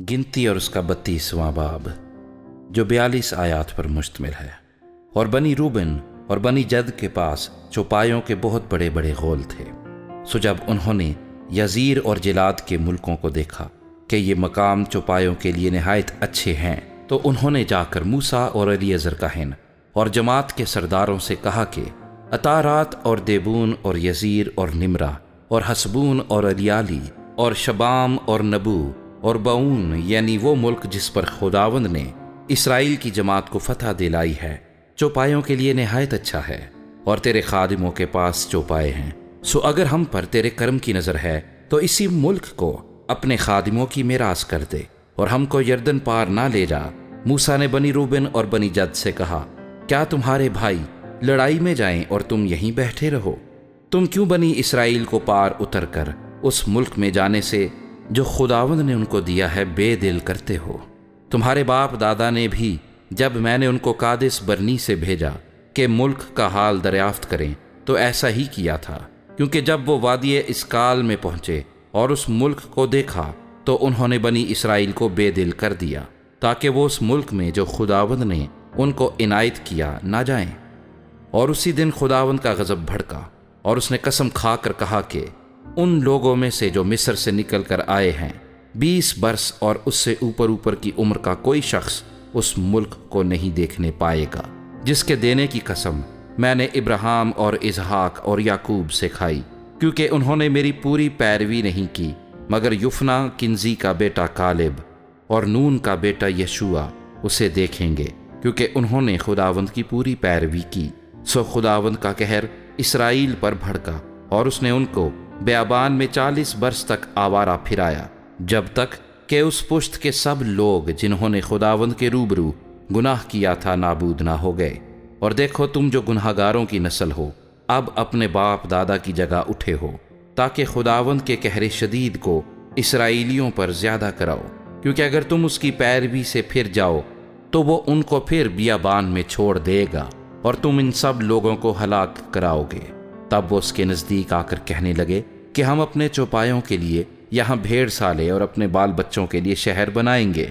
गिनती और उसका 32वां बाब जो 42 आयात पर मुश्तमिल है। और बनी रूबन और बनी जद के पास चौपायों के बहुत बड़े बड़े गोल थे। सो जब उन्होंने यजीर और जिलाद के मुल्कों को देखा कि ये मकाम चौपायों के लिए नहायत अच्छे हैं, तो उन्होंने जाकर मूसा और एलीएज़र काहिन और जमात के सरदारों से कहा कि अतारात और देबून और यजीर और निमरा और हसबून और अलियाली और शबाम और नबू और बऊन, यानी वो मुल्क जिस पर खुदावंद ने इसराइल की जमात को फतह दिलाई है, चौपायों के लिए नहायत अच्छा है। और तेरे खादिमों के पास चौपाए हैं। सो अगर हम पर तेरे कर्म की नज़र है तो इसी मुल्क को अपने खादिमों की मिरास कर दे और हमको यर्दन पार ना ले जा। मूसा ने बनी रूबन और बनी जद से कहा, क्या तुम्हारे भाई लड़ाई में जाएं और तुम यहीं बैठे रहो? तुम क्यों बनी इसराइल को पार उतर कर उस मुल्क में जाने से जो खुदावंद ने उनको दिया है बेदिल करते हो? तुम्हारे बाप दादा ने भी जब मैंने उनको कादिस बरनी से भेजा कि मुल्क का हाल दरियाफ्त करें तो ऐसा ही किया था, क्योंकि जब वो वादी इसकाल में पहुंचे और उस मुल्क को देखा तो उन्होंने बनी इसराइल को बेदिल कर दिया, ताकि वो उस मुल्क में जो खुदावंद ने उनको इनायत किया ना जाएं। और उसी दिन खुदावंद का गज़ब भड़का और उसने कसम खाकर कहा कि उन लोगों में से जो मिस्र से निकल कर आए हैं 20 बरस और उससे ऊपर की उम्र का कोई शख्स उस मुल्क को नहीं देखने पाएगा, जिसके देने की कसम मैंने इब्राहिम और इसहाक और याकूब से खाई, क्योंकि उन्होंने मेरी पूरी पैरवी नहीं की, मगर युफना किंजी का बेटा कालिब और नून का बेटा यशुआ उसे देखेंगे, क्योंकि उन्होंने खुदावंद की पूरी पैरवी की। सो खुदावंद का कहर इसराइल पर भड़का और उसने उनको बेयाबान में 40 बरस तक आवारा फिराया, जब तक कि उस पुश्त के सब लोग जिन्होंने खुदावंद के रूबरू गुनाह किया था नाबूद ना हो गए। और देखो, तुम जो गुनाहगारों की नस्ल हो, अब अपने बाप दादा की जगह उठे हो, ताकि खुदावंद के कहरे शदीद को इसराइलियों पर ज्यादा कराओ, क्योंकि अगर तुम उसकी पैरवी से फिर जाओ तो वो उनको फिर बियाबान में छोड़ देगा और तुम इन सब लोगों को हलाक कराओगे। तब वो उसके नज़दीक आकर कहने लगे कि हम अपने चौपायों के लिए यहाँ भेड़ साले और अपने बाल बच्चों के लिए शहर बनाएंगे,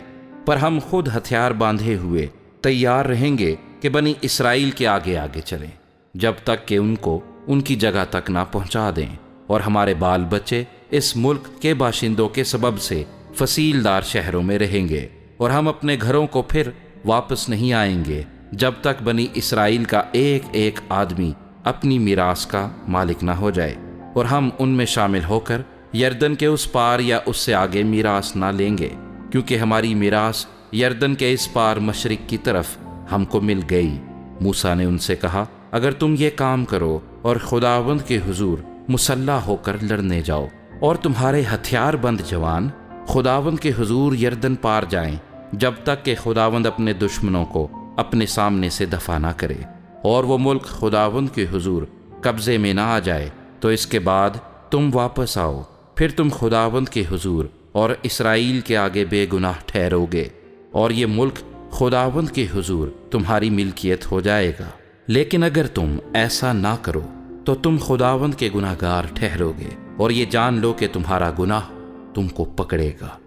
पर हम खुद हथियार बांधे हुए तैयार रहेंगे कि बनी इसराइल के आगे आगे चलें, जब तक कि उनको उनकी जगह तक ना पहुँचा दें। और हमारे बाल बच्चे इस मुल्क के बाशिंदों के सबब से फसीलदार शहरों में रहेंगे, और हम अपने घरों को फिर वापस नहीं आएंगे जब तक बनी इसराइल का एक एक आदमी अपनी मिरास का मालिक ना हो जाए, और हम उनमें शामिल होकर यर्दन के उस पार या उससे आगे मिरास ना लेंगे, क्योंकि हमारी मिरास यर्दन के इस पार मशरिक की तरफ हमको मिल गई। मूसा ने उनसे कहा, अगर तुम ये काम करो और खुदावंद के हुजूर मुसल्ला होकर लड़ने जाओ और तुम्हारे हथियार बंद जवान खुदावंद के हुजूर यर्दन पार जाएं, जब तक कि खुदावंद अपने दुश्मनों को अपने सामने से दफा ना करे और वो मुल्क खुदावंद के हुजूर कब्जे में ना आ जाए, तो इसके बाद तुम वापस आओ, फिर तुम खुदावंद के हुजूर और इसराइल के आगे बेगुनाह ठहरोगे, और ये मुल्क खुदावंद के हुजूर तुम्हारी मिल्कियत हो जाएगा। लेकिन अगर तुम ऐसा ना करो तो तुम खुदावंद के गुनाहगार ठहरोगे, और ये जान लो कि तुम्हारा गुनाह तुमको पकड़ेगा।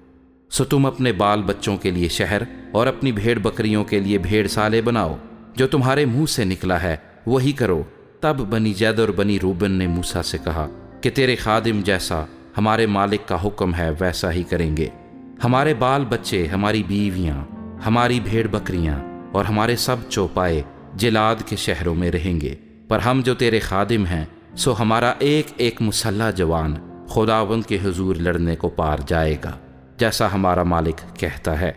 सो तुम अपने बाल बच्चों के लिए शहर और अपनी भेड़ बकरियों के लिए भेड़ साले बनाओ, जो तुम्हारे मुंह से निकला है वही करो। तब बनी जद और बनी रूबन ने मूसा से कहा कि तेरे खादिम जैसा हमारे मालिक का हुक्म है वैसा ही करेंगे। हमारे बाल बच्चे, हमारी बीवियां, हमारी भेड़ बकरियां और हमारे सब चौपाए जिलाद के शहरों में रहेंगे, पर हम जो तेरे खादिम हैं, सो हमारा एक एक मुसल्ला जवान खुदावंद के हुजूर लड़ने को पार जाएगा, जैसा हमारा मालिक कहता है।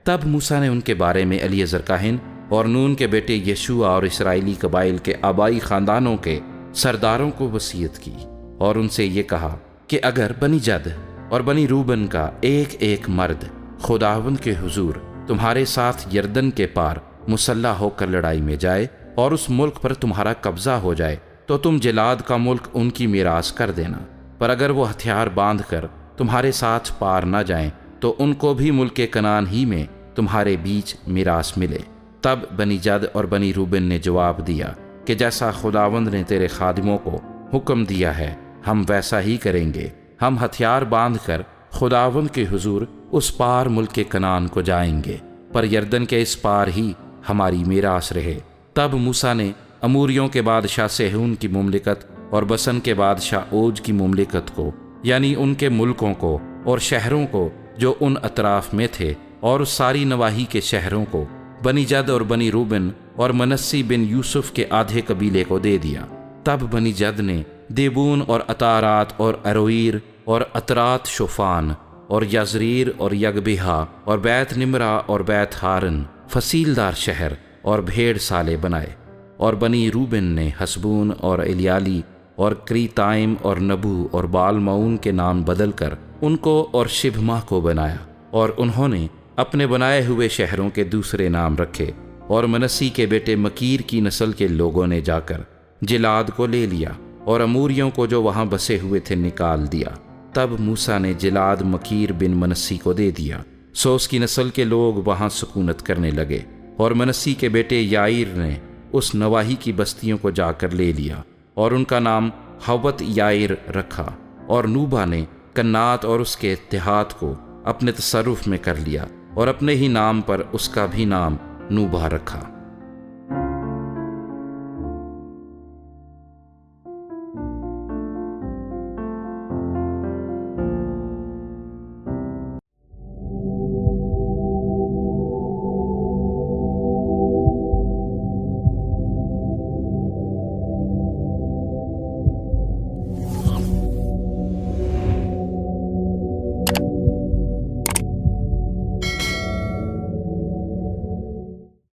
तब मूसा ने उनके बारे में एलीएज़र काहिन और नून के बेटे यशुआ और इसराइली कबाइल के आबाई खानदानों के सरदारों को वसीयत की और उनसे ये कहा कि अगर बनी जद और बनी रूबन का एक एक मर्द खुदावंद के हुजूर तुम्हारे साथ यर्दन के पार मुसल्ला होकर लड़ाई में जाए और उस मुल्क पर तुम्हारा कब्जा हो जाए, तो तुम जिलाद का मुल्क उनकी मिरास कर देना। पर अगर वो हथियार बांध कर तुम्हारे साथ पार न जाएं, तो उनको भी मुल्क कनान ही में तुम्हारे बीच मिरास मिले। तब बनी जद और बनी रूबन ने जवाब दिया कि जैसा खुदावंद ने तेरे खादिमों को हुक्म दिया है हम वैसा ही करेंगे। हम हथियार बांध कर خداوند کے حضور اس پار ملک کنعان کو جائیں گے، پر یردن کے اس پار ہی ہماری میراث رہے۔ تب موسیٰ نے اموریوں کے بادشاہ سیہون کی مملکت اور بسن کے بادشاہ اوج کی مملکت کو، یعنی ان کے ملکوں کو اور شہروں کو جو ان اطراف میں تھے، اور اس ساری نواحی کے شہروں کو، بنی جد اور بنی روبن اور منسی بن یوسف کے آدھے قبیلے کو دے دیا۔ تب بنی جد نے دیبون اور اطارات اور ارویر اور اطرات شوفان اور یزریر اور یگبہا اور بیت نمرہ اور بیت ہارن فصیلدار شہر اور بھیڑ سالے بنائے۔ اور بنی روبن نے حسبون اور الیالی اور کریتائم اور نبو اور بال معون کے نام بدل کر ان کو اور شبما کو بنایا، اور انہوں نے اپنے بنائے ہوئے شہروں کے دوسرے نام رکھے۔ اور منسی کے بیٹے مکیر کی نسل کے لوگوں نے جا کر جلاد کو لے لیا اور اموریوں کو جو وہاں بسے ہوئے تھے نکال دیا۔ تب موسیٰ نے جلاد مکیر بن منسی کو دے دیا، سو اس کی نسل کے لوگ وہاں سکونت کرنے لگے۔ اور منسی کے بیٹے یائر نے اس نواحی کی بستیوں کو جا کر لے لیا اور ان کا نام حوت یائر رکھا۔ اور نوبا نے کنات اور اس کے اتحاد کو اپنے تصرف میں کر لیا اور اپنے ہی نام پر اس کا بھی نام نوبا رکھا۔